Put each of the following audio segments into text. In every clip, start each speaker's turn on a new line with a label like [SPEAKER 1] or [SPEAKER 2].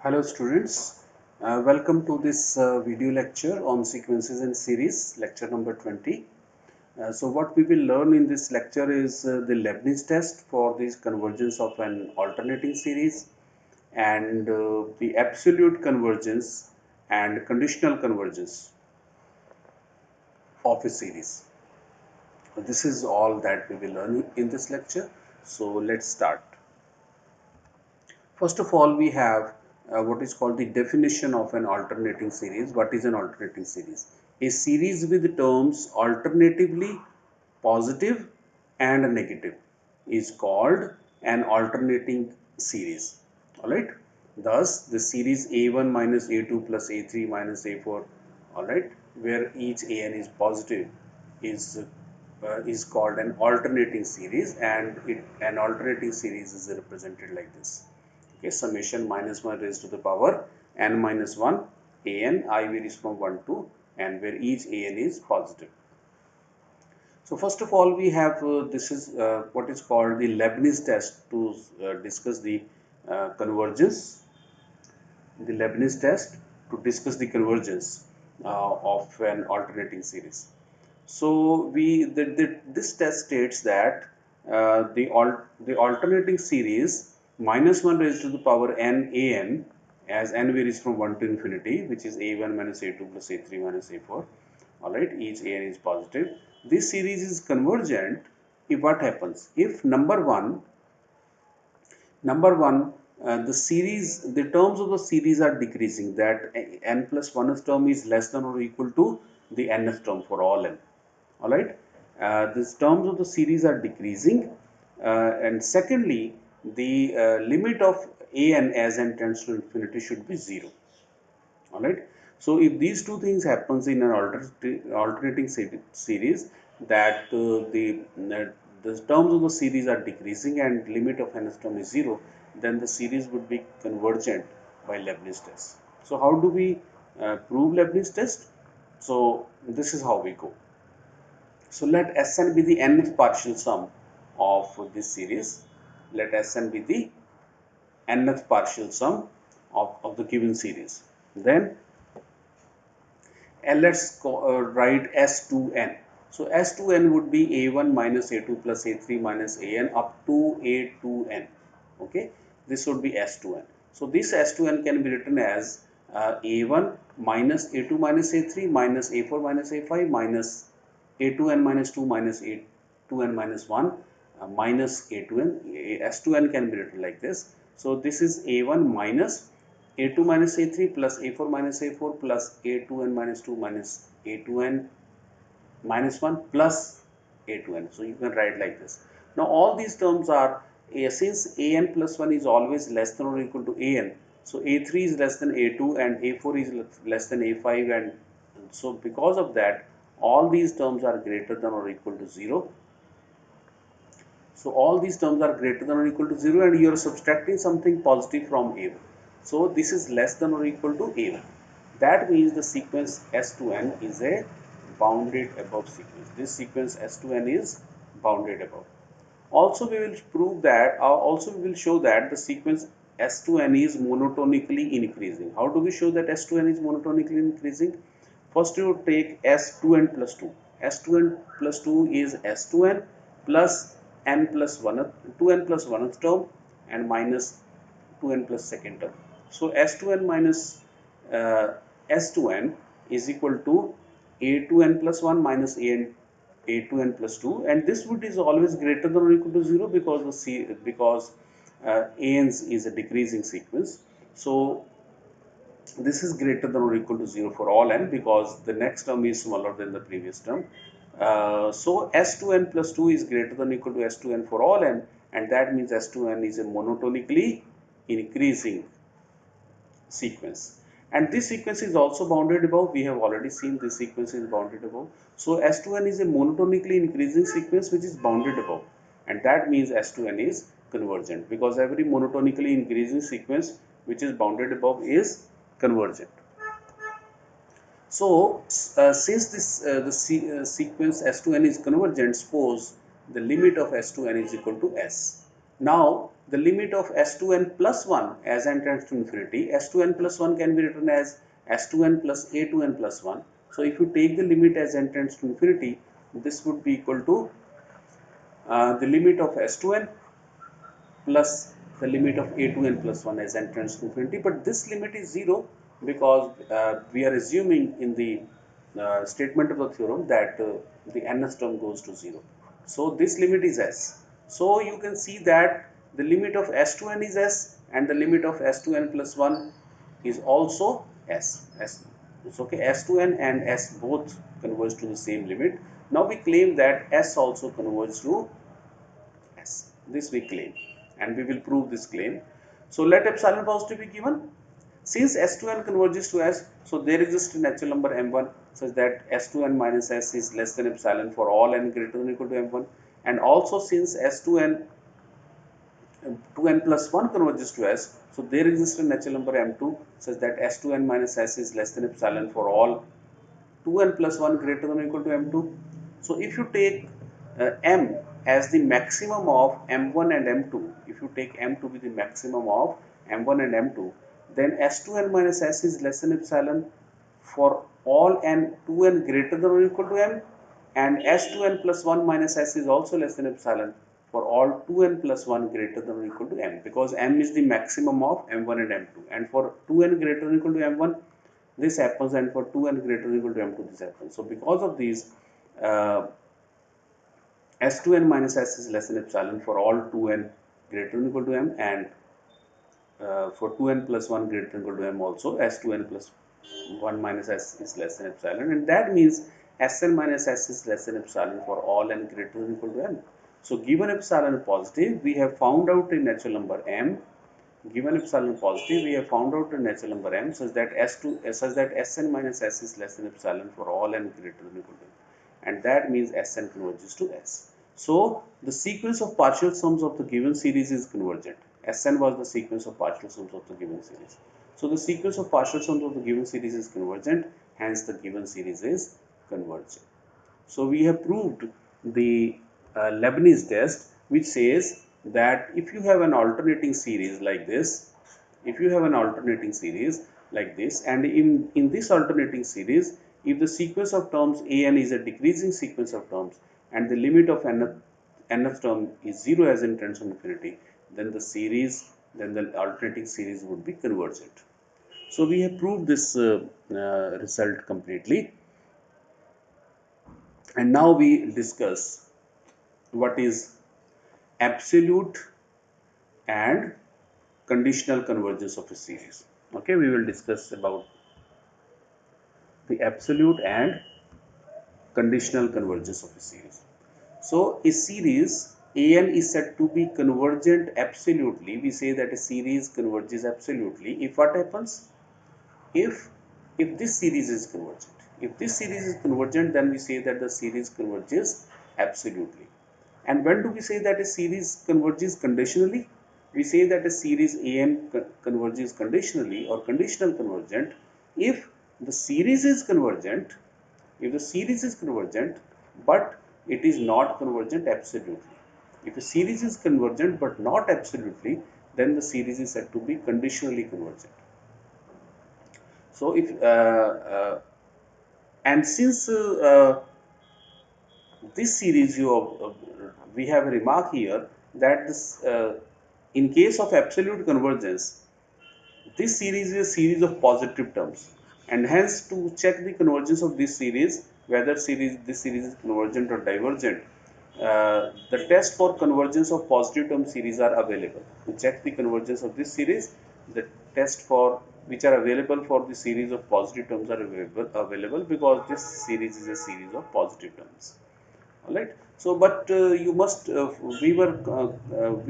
[SPEAKER 1] Hello students, welcome to this video lecture on sequences and series, lecture number 20. So what we will learn in this lecture is the Leibniz test for this convergence of an alternating series and the absolute convergence and conditional convergence of a series. So this is all that we will learn in this lecture. So let's start. First of all, we have what is called the definition of an alternating series. What is an alternating series? A series with terms alternatively positive and negative is called an alternating series. Alright. Thus, the series A1 minus A2 plus A3 minus A4, alright, where each AN is positive is called an alternating series, and an alternating series is represented like this. Okay, summation minus 1 raised to the power n minus 1 an I varies from 1 to n, where each an is positive. So first of all, we have this is what is called the Leibniz test to discuss the convergence. The Leibniz test to discuss the convergence of an alternating series. So this test states that the alternating series minus 1 raised to the power n an, as n varies from 1 to infinity, which is a1 minus a2 plus a3 minus a4. Alright, each an is positive. This series is convergent if what happens? If number one, the terms of the series are decreasing, that n plus 1th term is less than or equal to the nth term for all n. Alright, these terms of the series are decreasing, and secondly, the limit of an as n tends to infinity should be 0. Alright, so if these two things happens in an alternating series, that the terms of the series are decreasing and limit of nth term is 0, then the series would be convergent by Leibniz test. So how do we prove Leibniz test? So this is how we go. So let Sn be the nth partial sum of this series. Let Sn be the nth partial sum of the given series. Then and let's write S2n. So S2n would be A1 minus A2 plus A3 minus AN up to A2n. Okay, this would be S2n. So this S2n can be written as A1 minus A2 minus A3 minus A4 minus A5 minus A2n minus 2 minus A2n minus 1 minus A2n. S2n can be written like this. So this is A1 minus a2 minus a3 plus a4 minus a4 plus a2n minus 2 minus a2n minus 1 plus a2n. So you can write like this. Now all these terms are, since an plus 1 is always less than or equal to an, so a3 is less than a2 and a4 is less than a5, and so because of that all these terms are greater than or equal to 0. So all these terms are greater than or equal to 0, and you are subtracting something positive from A1. So this is less than or equal to A1. That means the sequence S2n is a bounded above sequence. This sequence S2n is bounded above. Also we will prove that, also we will show that the sequence S2n is monotonically increasing. How do we show that S2n is monotonically increasing? First you take S2n plus 2. S2n plus 2 is S2n plus n plus 1, 2n plus 1th term and minus 2n plus 2nd term. So S2n minus S2n is equal to A2n plus 1 minus A2n plus 2, and this would is always greater than or equal to 0 because AN's is a decreasing sequence. So this is greater than or equal to 0 for all n because the next term is smaller than the previous term. So S2n plus 2 is greater than or equal to S2n for all n, and that means S2n is a monotonically increasing sequence. And this sequence is also bounded above. We have already seen this sequence is bounded above. So S2n is a monotonically increasing sequence which is bounded above, and that means S2n is convergent because every monotonically increasing sequence which is bounded above is convergent. So since sequence S2n is convergent, suppose the limit of S2n is equal to S. Now the limit of s2n plus 1 as n tends to infinity, s2n plus 1 can be written as s2n plus a2n plus 1. So if you take the limit as n tends to infinity, this would be equal to the limit of s2n plus the limit of a2n plus 1 as n tends to infinity. But this limit is 0 because we are assuming in the statement of the theorem that the nth term goes to 0. So this limit is s. So you can see that the limit of s2n is s and the limit of s2n plus 1 is also s. It's okay, s2n and s both converge to the same limit. Now we claim that s also converges to s. This we claim and we will prove this claim. So let epsilon positive be given. Since s2n converges to s, so there exists a natural number m1 such that s2n minus s is less than epsilon for all n greater than or equal to m1. And also since s2n 2n plus 1 converges to s, so there exists a natural number m2 such that s2n minus s is less than epsilon for all 2n plus 1 greater than or equal to m2. So if you take m as the maximum of m1 and m2, if you take m to be the maximum of m1 and m2, then s2n minus s is less than epsilon for all n 2n greater than or equal to m, and s2n plus 1 minus s is also less than epsilon for all 2n plus 1 greater than or equal to m, because m is the maximum of m1 and m2, and for 2n greater than or equal to m1 this happens, and for 2n greater than or equal to m2 this happens. So because of these, s2n minus s is less than epsilon for all 2n greater than or equal to m, and for 2n plus 1 greater than or equal to m also s2n plus 1 minus s is less than epsilon, and that means sn minus s is less than epsilon for all n greater than or equal to m. So given epsilon positive, we have found out a natural number m. Given epsilon positive, we have found out a natural number m such that sn minus s is less than epsilon for all n greater than or equal to m, and that means Sn converges to S. So the sequence of partial sums of the given series is convergent. Sn was the sequence of partial sums of the given series. So the sequence of partial sums of the given series is convergent, hence the given series is convergent. So we have proved the Leibniz test, which says that if you have an alternating series like this, if you have an alternating series like this, and in this alternating series, if the sequence of terms an is a decreasing sequence of terms and the limit of nth term is 0 as in tends to infinity, then the alternating series would be convergent. So we have proved this result completely, and now we discuss what is absolute and conditional convergence of a series. Okay, we will discuss about the absolute and conditional convergence of a series. So a series an is said to be convergent absolutely. We say that a series converges absolutely if what happens? If this series is convergent. If this series is convergent, then we say that the series converges absolutely. And when do we say that a series converges conditionally? We say that a series an converges conditionally or conditional convergent if the series is convergent, but it is not convergent absolutely. If a series is convergent but not absolutely, then the series is said to be conditionally convergent. So if and since this series we have a remark here that this in case of absolute convergence, this series is a series of positive terms, and hence to check the convergence of this series, whether this series is convergent or divergent, the test for convergence of positive term series are available. To check the convergence of this series, the test for which are available for the series of positive terms are available because this series is a series of positive terms. All right. So, but you must we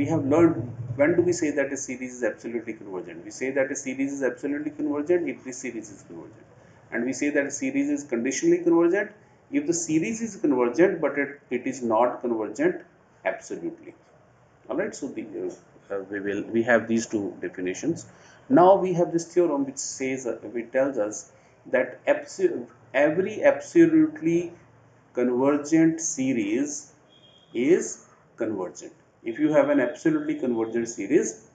[SPEAKER 1] have learned, when do we say that a series is absolutely convergent? We say that a series is absolutely convergent if this series is convergent, and we say that a series is conditionally convergent if the series is convergent but it is not convergent absolutely. All right. So we have these two definitions. Now we have this theorem which says which tells us that every absolutely convergent series is convergent. If you have an absolutely convergent series,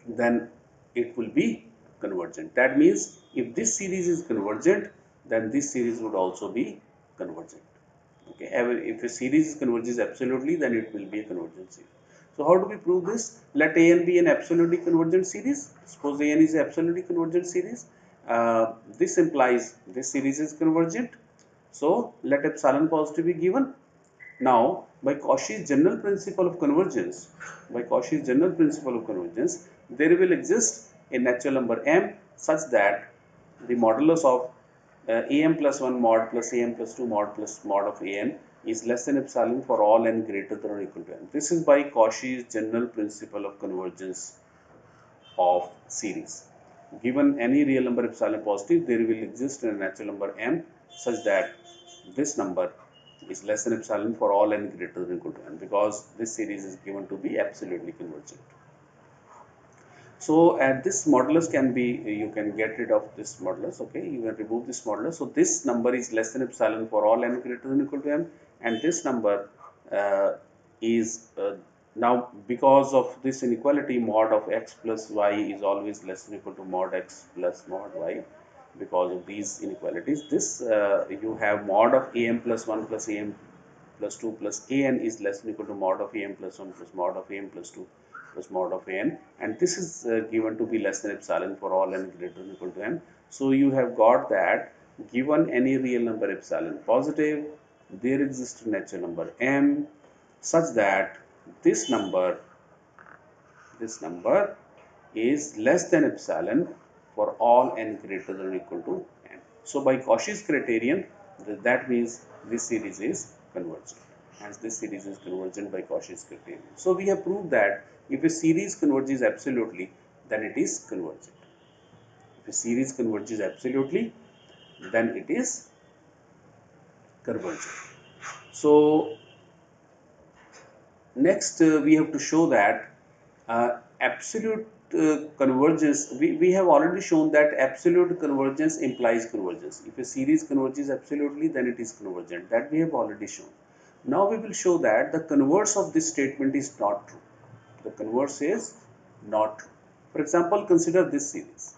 [SPEAKER 1] then it will be convergent. That means if this series is convergent, then this series would also be convergent. Okay, if a series converges absolutely, then it will be a convergent series. So how do we prove this? Let an be an absolutely convergent series. Suppose an is an absolutely convergent series. This implies this series is convergent. So let epsilon positive be given. Now, by Cauchy's general principle of convergence, there will exist a natural number m such that the modulus of am plus 1 mod plus am plus 2 mod plus mod of an is less than epsilon for all n greater than or equal to n. This is by Cauchy's general principle of convergence of series. Given any real number epsilon positive, there will exist a natural number m such that this number is less than epsilon for all n greater than or equal to n, because this series is given to be absolutely convergent. So at this modulus can be, you can get rid of this modulus, okay, you can remove this modulus. So this number is less than epsilon for all n greater than or equal to m, and this number is now, because of this inequality, mod of x plus y is always less than or equal to mod x plus mod y. Because of these inequalities, this you have mod of am plus 1 plus am plus 2 plus an is less than or equal to mod of am plus 1 plus mod of am plus 2 plus mod of an, and this is given to be less than epsilon for all n greater than or equal to m. So you have got that given any real number epsilon positive, there exists a natural number m such that this number this number is less than epsilon for all n greater than or equal to n. So by Cauchy's criterion, that means this series is convergent. Hence this series is convergent by Cauchy's criterion. So we have proved that if a series converges absolutely, then it is convergent. If a series converges absolutely, then it is convergent. So next, we have to show that absolute convergence, we have already shown that absolute convergence implies convergence. If a series converges absolutely, then it is convergent. That we have already shown. Now we will show that the converse of this statement is not true. The converse is not true. For example, consider this series.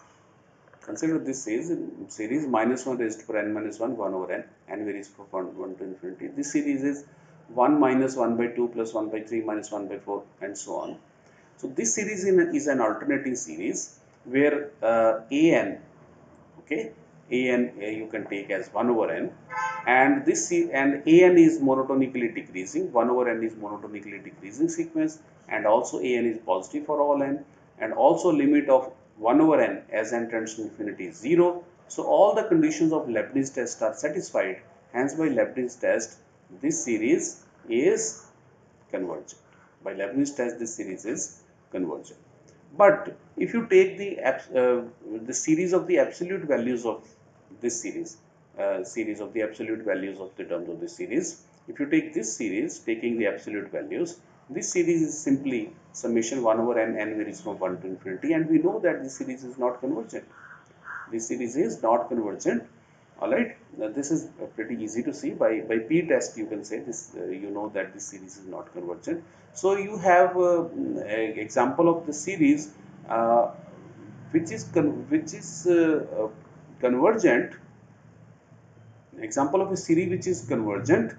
[SPEAKER 1] Consider this series minus 1 raised to power n minus 1, 1 over n varies from 1 to infinity. This series is 1 minus 1 by 2 plus 1 by 3 minus 1 by 4 and so on. So this series is an alternating series where an, okay, an you can take as 1 over n, and and an is monotonically decreasing, 1 over n is monotonically decreasing sequence, and also an is positive for all n, and also limit of 1 over n as n tends to infinity is 0. So all the conditions of Leibniz test are satisfied. Hence by Leibniz test, this series is convergent. By Leibniz test, this series is convergent. But if you take the series of the absolute values of this series of the absolute values of the terms of this series, if you take this series, taking the absolute values, this series is simply summation 1 over n varies from 1 to infinity, and we know that this series is not convergent. This series is not convergent. All right, now this is pretty easy to see by p test. You can say this, you know that this series is not convergent. So you have an example of the series uh, which is convergent. Example of a series which is convergent,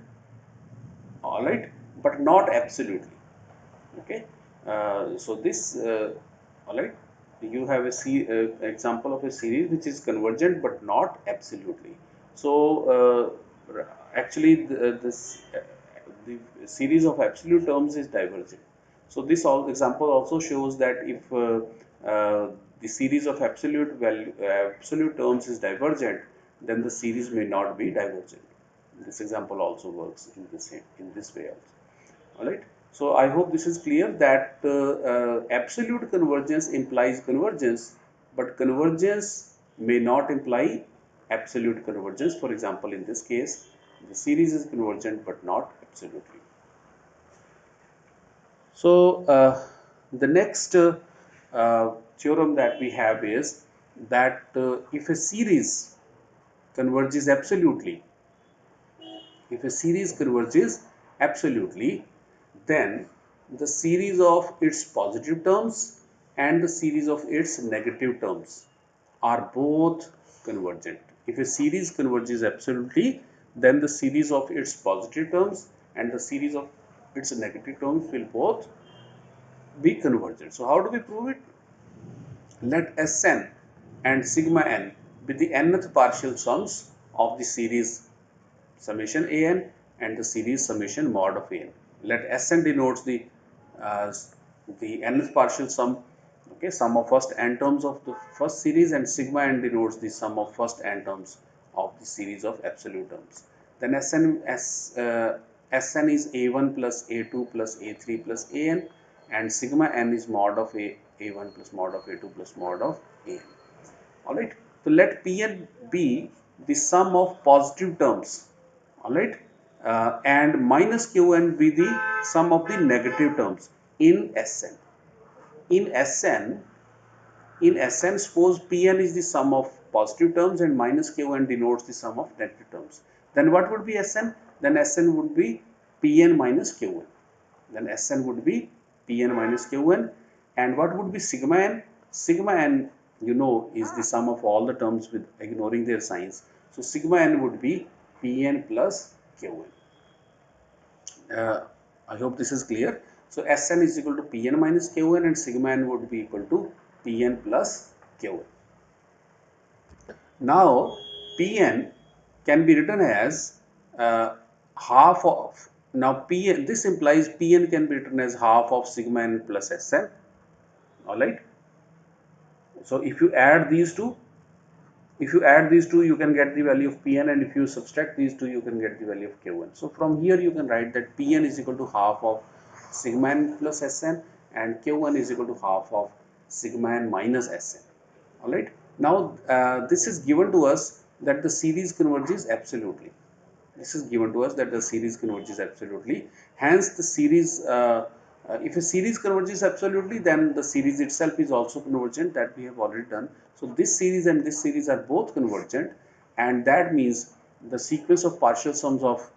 [SPEAKER 1] all right, but not absolutely. Okay, so this all right, you have example of a series which is convergent but not absolutely. So actually the series of absolute terms is divergent. So this example also shows that if the series of absolute terms is divergent, then the series may not be divergent. This example also works in this way also. All right. So I hope this is clear that absolute convergence implies convergence, but convergence may not imply absolute convergence. For example, in this case, the series is convergent but not absolutely. So the next theorem that we have is that if a series converges absolutely, if a series converges absolutely, then the series of its positive terms and the series of its negative terms are both convergent. If a series converges absolutely, then the series of its positive terms and the series of its negative terms will both be convergent. So how do we prove it? Let Sn and sigma n be the nth partial sums of the series summation an and the series summation mod of an. Let Sn denotes uh, the nth partial sum, okay, sum of first n terms of the first series, and sigma n denotes the sum of first n terms of the series of absolute terms. Then Sn is a1 plus a2 plus a3 plus an, and sigma n is mod of a1 plus mod of a2 plus mod of an. Alright, so let Pn be the sum of positive terms, alright, and minus Qn be the sum of the negative terms in Sn. In Sn, suppose Pn is the sum of positive terms and minus Qn denotes the sum of negative terms. Then what would be Sn? Then Sn would be Pn minus Qn. Then Sn would be Pn minus Qn. And what would be sigma n? Sigma n, you know, is the sum of all the terms with ignoring their signs. So sigma n would be Pn plus Qn. Uh, I hope this is clear. So Sn is equal to Pn minus Qn and sigma n would be equal to Pn plus Qn. Now Pn can be written as half of, now Pn, this implies Pn can be written as half of sigma n plus Sn. Alright. So if you add these two, you can get the value of Pn, and if you subtract these two, you can get the value of Qn. So from here you can write that Pn is equal to half of sigma n plus Sn and Qn is equal to half of sigma n minus Sn. Alright. Now this is given to us that the series converges absolutely. This is given to us that the series converges absolutely. Hence, the series, if a series converges absolutely, then the series itself is also convergent, that we have already done. So this series and this series are both convergent, and that means the sequence of partial sums of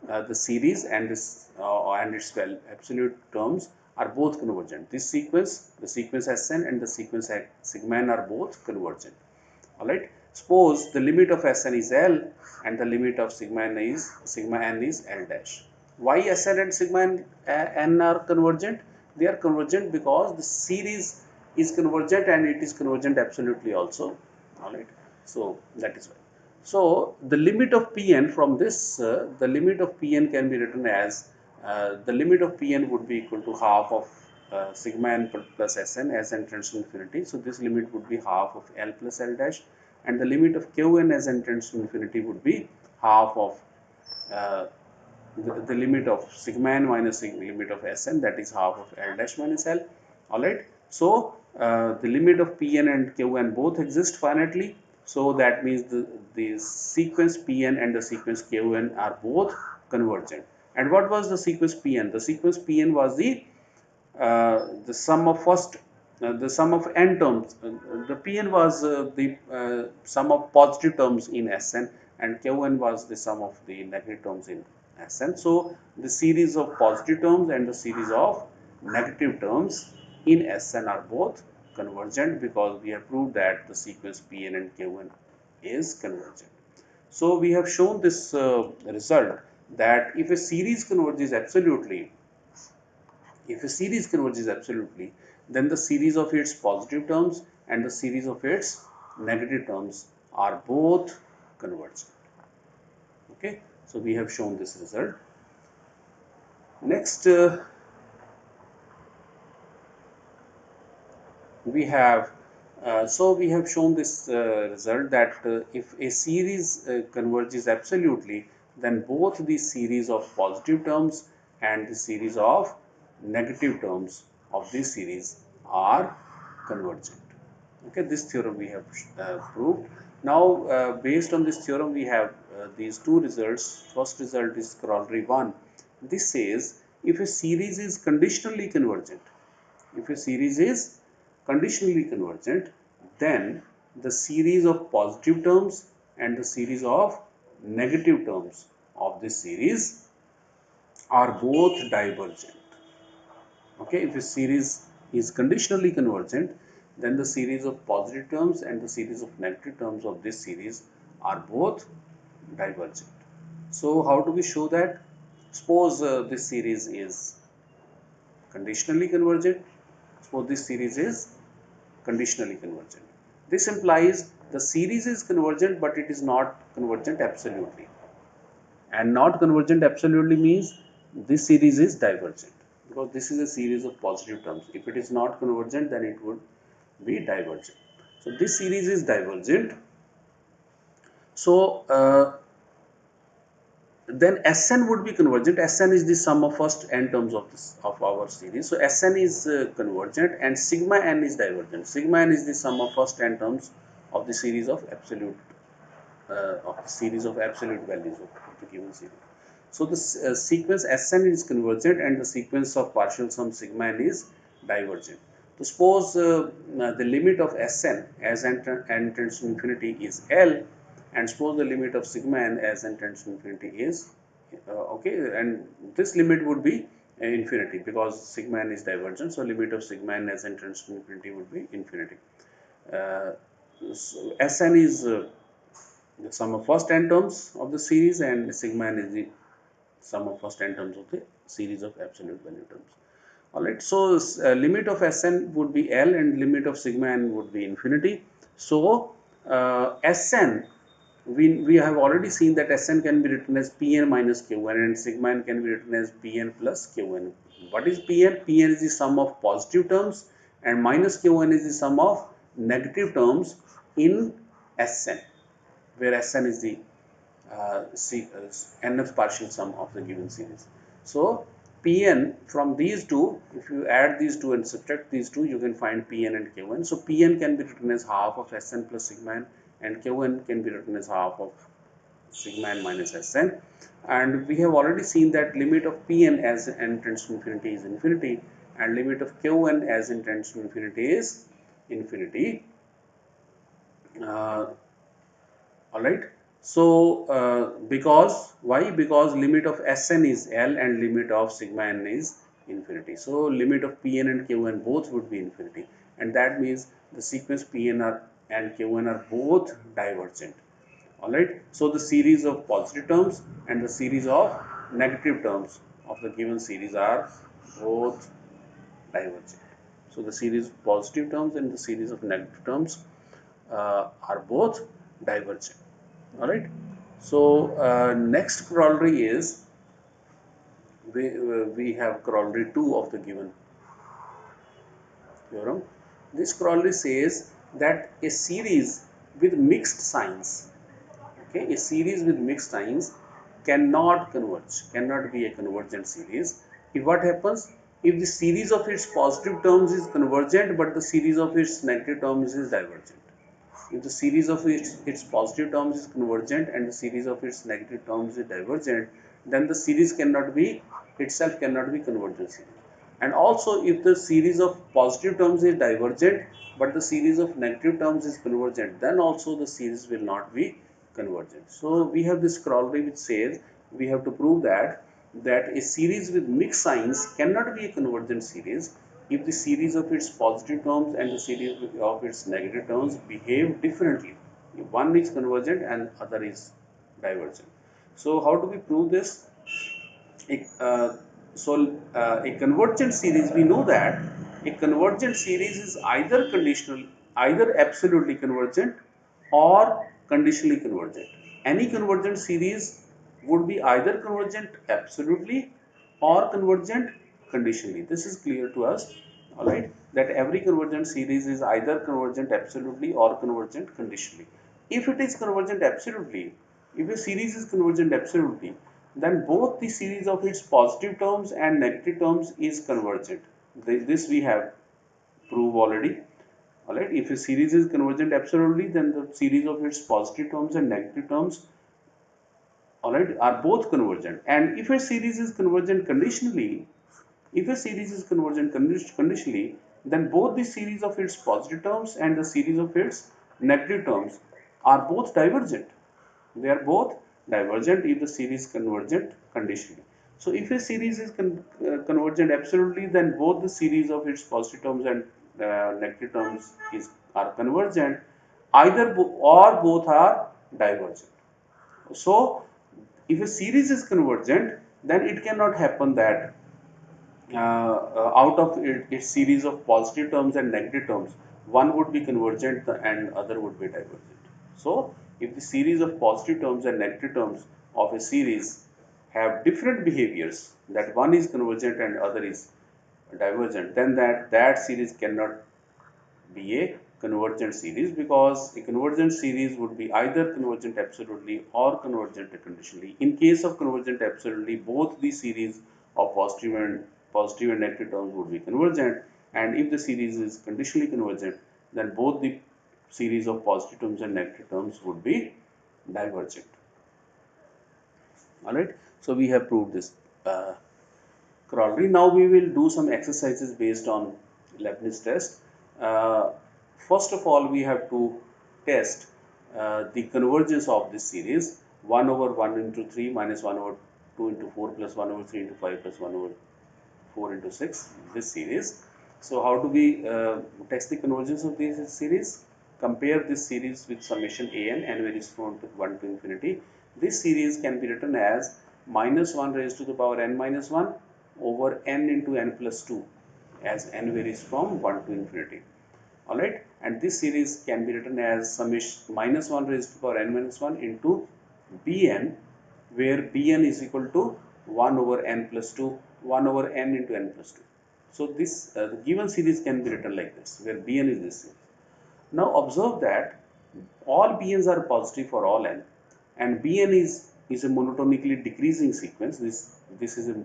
[SPEAKER 1] the series and this and its absolute terms are both convergent. This sequence, the sequence Sn and the sequence sigma n are both convergent. Alright. Suppose the limit of Sn is L and the limit of sigma n is L dash. Why Sn and sigma n are convergent? They are convergent because the series is convergent and it is convergent absolutely also. Alright. So that is why. So the limit of Pn from this, the limit of Pn can be written as the limit of Pn would be equal to half of sigma n plus Sn as n tends to infinity. So this limit would be half of L plus L dash, and the limit of Qn as n tends to infinity would be half of uh, the limit of sigma n minus the limit of Sn, that is half of L dash minus L. Alright. So the limit of Pn and Qn both exist finitely. So that means the sequence Pn and the sequence Qn are both convergent. And what was the sequence Pn? The sequence Pn was the sum of the sum of n terms. The Pn was the sum of positive terms in Sn, and Qn was the sum of the negative terms in Sn. So the series of positive terms and the series of negative terms in Sn are both convergent, because we have proved that the sequence Pn and Qn is convergent. So we have shown this result that if a series converges absolutely, then the series of its positive terms and the series of its negative terms are both convergent. Okay, so we have shown this result. Next, we have we have shown this result that if a series converges absolutely, then both the series of positive terms and the series of negative terms of this series are convergent. Okay, this theorem we have proved. Now, based on this theorem, we have these two results. First result is corollary 1. This says if a series is conditionally convergent, if a series is conditionally convergent, then the series of positive terms and the series of negative terms of this series are both divergent. Okay, if a series is conditionally convergent, then the series of positive terms and the series of negative terms of this series are both divergent. So how do we show that? Suppose this series is conditionally convergent. Suppose this series is conditionally convergent. This implies the series is convergent, but it is not convergent absolutely. And not convergent absolutely means this series is divergent, because this is a series of positive terms. If it is not convergent, then it would be divergent. So this series is divergent. So then Sn would be convergent. Sn is the sum of first n terms of this of our series. So Sn is convergent and sigma n is divergent. Sigma n is the sum of first n terms of the series of absolute values of the given series. So the sequence Sn is convergent and the sequence of partial sum sigma n is divergent. So suppose the limit of Sn as n tends to infinity is L, and suppose the limit of sigma n as n tends to infinity is okay, and this limit would be infinity, because sigma n is divergent. So limit of sigma n as n tends to infinity would be infinity. Uh, so Sn is the sum of first n terms of the series, and sigma n is the sum of first n terms of the series of absolute value terms. Alright, so limit of Sn would be L and limit of sigma n would be infinity. So Sn, we have already seen that Sn can be written as Pn minus Qn and sigma n can be written as Pn plus Qn. What is Pn? Pn is the sum of positive terms and minus Qn is the sum of negative terms in Sn, where Sn is the nth partial sum of the given series. So Pn from these two, if you add these two and subtract these two, you can find Pn and Qn. So Pn can be written as half of Sn plus sigma n, and Qn can be written as half of sigma n minus Sn. And we have already seen that limit of Pn as n tends to infinity is infinity, and limit of Qn as n tends to infinity is infinity. Uh, all right. So because why? Because limit of Sn is L and limit of sigma n is infinity. So limit of Pn and Qn both would be infinity, and that means the sequence Pn and Qn are both divergent. All right. So the series of positive terms and the series of negative terms of the given series are both divergent. So the series of positive terms and the series of negative terms are both divergent. All right. So next corollary is we have corollary 2 of the given theorem. This corollary says that a series with mixed signs, okay, a series with mixed signs cannot converge, cannot be a convergent series. If what happens? If the series of its positive terms is convergent, but the series of its negative terms is divergent. If the series of its positive terms is convergent and the series of its negative terms is divergent, then the series cannot be itself cannot be convergent series. And also, if the series of positive terms is divergent but the series of negative terms is convergent, then also the series will not be convergent. So we have this corollary which says we have to prove that a series with mixed signs cannot be a convergent series if the series of its positive terms and the series of its negative terms behave differently. If one is convergent and other is divergent. So how do we prove this? A convergent series, we know that a convergent series is either conditional, either absolutely convergent or conditionally convergent. Any convergent series would be either convergent absolutely or convergent conditionally. This is clear to us, all right, that every convergent series is either convergent absolutely or convergent conditionally. If it is convergent absolutely, if a series is convergent absolutely, then both the series of its positive terms and negative terms is convergent. This we have proved already. Alright, if a series is convergent absolutely, then the series of its positive terms and negative terms, alright, are both convergent. And if a series is convergent conditionally, if a series is convergent conditionally, then both the series of its positive terms and the series of its negative terms are both divergent. They are both divergent if the series convergent conditionally. So if a series is convergent absolutely, then both the series of its positive terms and negative terms are convergent, either or both are divergent. So if a series is convergent, then it cannot happen that out of its series of positive terms and negative terms, one would be convergent and other would be divergent. So, if the series of positive terms and negative terms of a series have different behaviors, that one is convergent and other is divergent, then that series cannot be a convergent series, because a convergent series would be either convergent absolutely or convergent conditionally. In case of convergent absolutely, both the series of positive and negative terms would be convergent, and if the series is conditionally convergent, then both the series of positive terms and negative terms would be divergent. All right. So we have proved this uh, corollary. Now we will do some exercises based on Leibniz test. Uh, First of all, we have to test the convergence of this series 1 over 1 into 3 minus 1 over 2 into 4 plus 1 over 3 into 5 plus 1 over 4 into 6, this series. So how do we test the convergence of this series? Compare this series with summation an varies from 1 to infinity. This series can be written as minus 1 raised to the power n minus 1 over n into n plus 2, as n varies from 1 to infinity. Alright, and this series can be written as summation minus 1 raised to the power n minus 1 into bn, where bn is equal to 1 over n plus 2, 1 over n into n plus 2. So this the given series can be written like this, where bn is this series. Now observe that all bn's are positive for all n, and bn is a monotonically decreasing sequence. This is a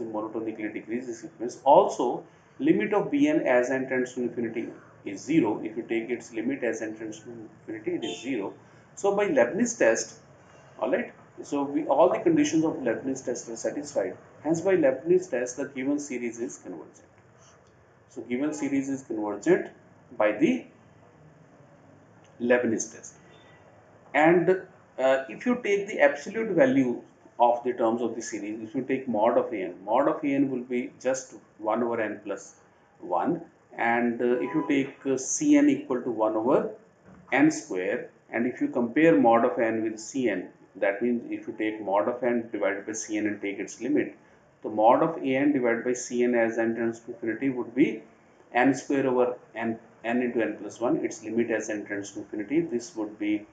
[SPEAKER 1] monotonically decreasing sequence. Also, limit of bn as n tends to infinity is 0. If you take its limit as n tends to infinity, it is 0. So by Leibniz test, all right. So all the conditions of Leibniz test are satisfied. Hence, by Leibniz test, the given series is convergent. So given series is convergent by the Leibniz test. And if you take the absolute value of the terms of the series, if you take mod of an will be just 1 over n plus 1. And if you take Cn equal to 1 over n square, and if you compare mod of n with Cn, that means if you take mod of n divided by Cn and take its limit, the mod of an divided by Cn as n tends to infinity would be n square over n into n plus 1, its limit as n tends to infinity. This would be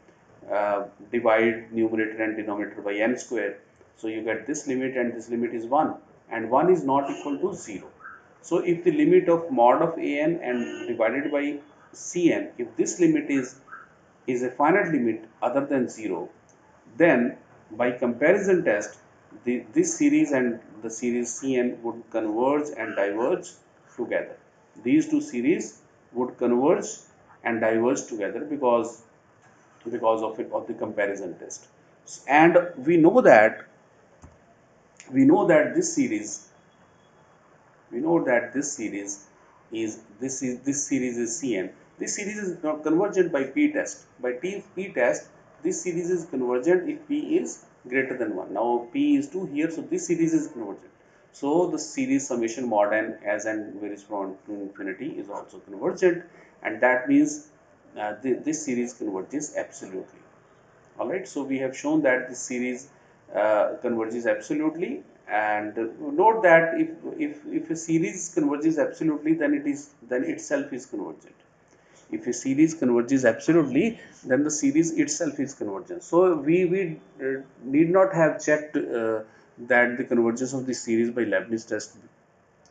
[SPEAKER 1] divide numerator and denominator by n square. So you get this limit, and this limit is 1, and 1 is not equal to 0. So if the limit of mod of an and divided by Cn, if this limit is a finite limit other than 0, then by comparison test, this series and the series Cn would converge and diverge together. These two series would converge and diverge together because of the comparison test. And we know that this series this series is Cn. This series is convergent by p test. By p test, this series is convergent if p is greater than 1. Now p is 2 here, so this series is convergent. So the series summation mod n as n varies from 1 to infinity is also convergent, and that means this series converges absolutely. All right, so we have shown that this series converges absolutely, and note that if a series converges absolutely, then itself is convergent. If a series converges absolutely, then the series itself is convergent. So we need not have checked that the convergence of the series by Leibniz test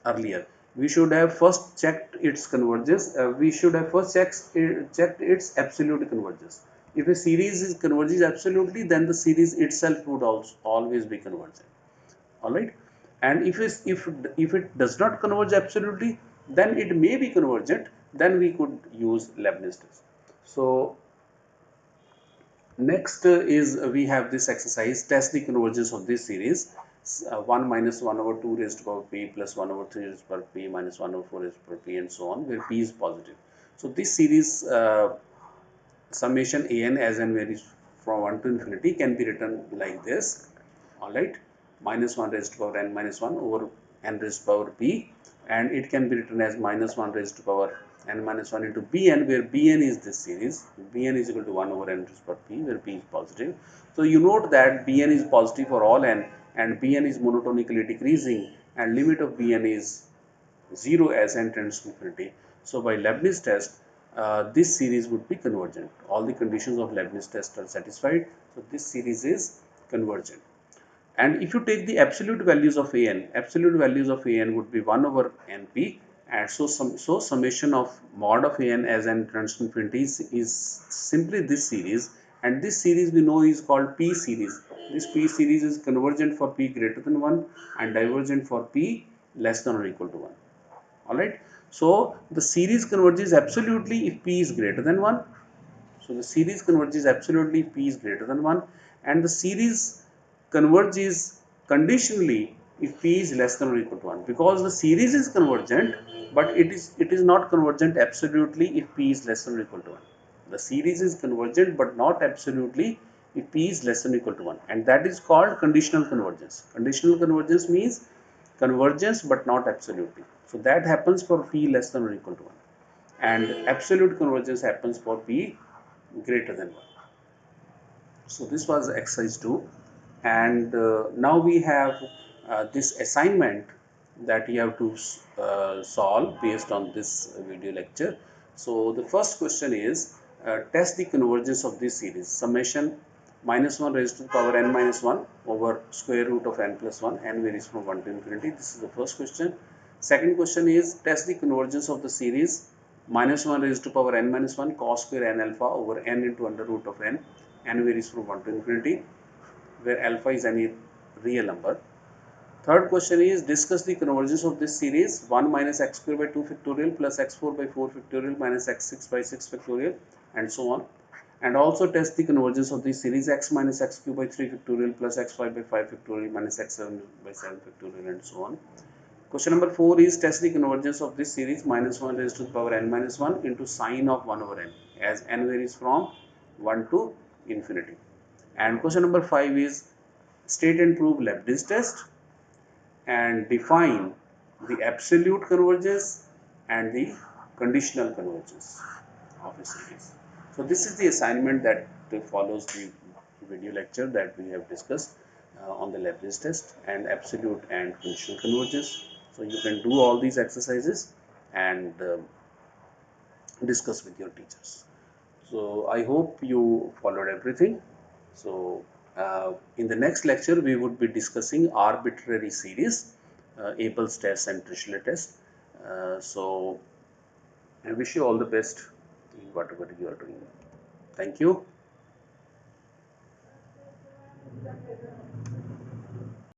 [SPEAKER 1] earlier. We should have first checked its convergence. We should have first checked its absolute convergence. If a series is converges absolutely, then the series itself would also always be convergent. All right. And if it does not converge absolutely, then it may be convergent. Then we could use Leibniz test. So next is we have this exercise, test the convergence of this series 1 minus 1 over 2 raised to power p plus 1 over 3 raised to power p minus 1 over 4 raised to power p and so on, where p is positive. So this series summation an as n varies from 1 to infinity can be written like this. All right. minus 1 raised to power n minus 1 over n raised to power p, and it can be written as minus 1 raised to power n minus 1 into bn, where bn is this series. Bn is equal to 1 over n raised to power p, where p is positive. So you note that bn is positive for all n, and bn is monotonically decreasing, and limit of bn is 0 as n tends to infinity. So by Leibniz test, this series would be convergent. All the conditions of Leibniz test are satisfied. So this series is convergent. And if you take the absolute values of an, absolute values of an would be 1 over np, and so summation of mod of an as n tends to infinity is simply this series, and this series we know is called p series. This p series is convergent for p greater than 1 and divergent for p less than or equal to 1. Alright. So the series converges absolutely if p is greater than 1. So the series converges absolutely if p is greater than 1, and the series converges conditionally if p is less than or equal to 1, because the series is convergent, but it is not convergent absolutely if p is less than or equal to 1. The series is convergent but not absolutely if p is less than or equal to 1, and that is called conditional convergence. Conditional convergence means convergence but not absolutely. So that happens for p less than or equal to 1, and absolute convergence happens for p greater than 1. So this was exercise 2, and now we have this assignment that you have to solve based on this video lecture. So the first question is, test the convergence of this series summation minus 1 raised to the power n minus 1 over square root of n plus 1, n varies from 1 to infinity. This is the first question. Second question is, test the convergence of the series minus 1 raised to power n minus 1 cos square n alpha over n into under root of n, n varies from 1 to infinity, where alpha is any real number. Third question is, discuss the convergence of this series 1 minus x square by 2 factorial plus x4 by 4 factorial minus x6 by 6 factorial, and so on. And also test the convergence of this series x minus x cube by 3 factorial plus x5 by 5 factorial minus x7 by 7 factorial, and so on. Question number 4 is, test the convergence of this series minus 1 raised to the power n minus 1 into sine of 1 over n, as n varies from 1 to infinity. And question number 5 is, state and prove Leibniz test and define the absolute convergence and the conditional convergence of a series. So this is the assignment that follows the video lecture that we have discussed on the Leibniz test and absolute and conditional convergence. So you can do all these exercises and discuss with your teachers. So I hope you followed everything. So in the next lecture, we would be discussing arbitrary series, Abel's test and Dirichlet test. So I wish you all the best in whatever you are doing. Thank you.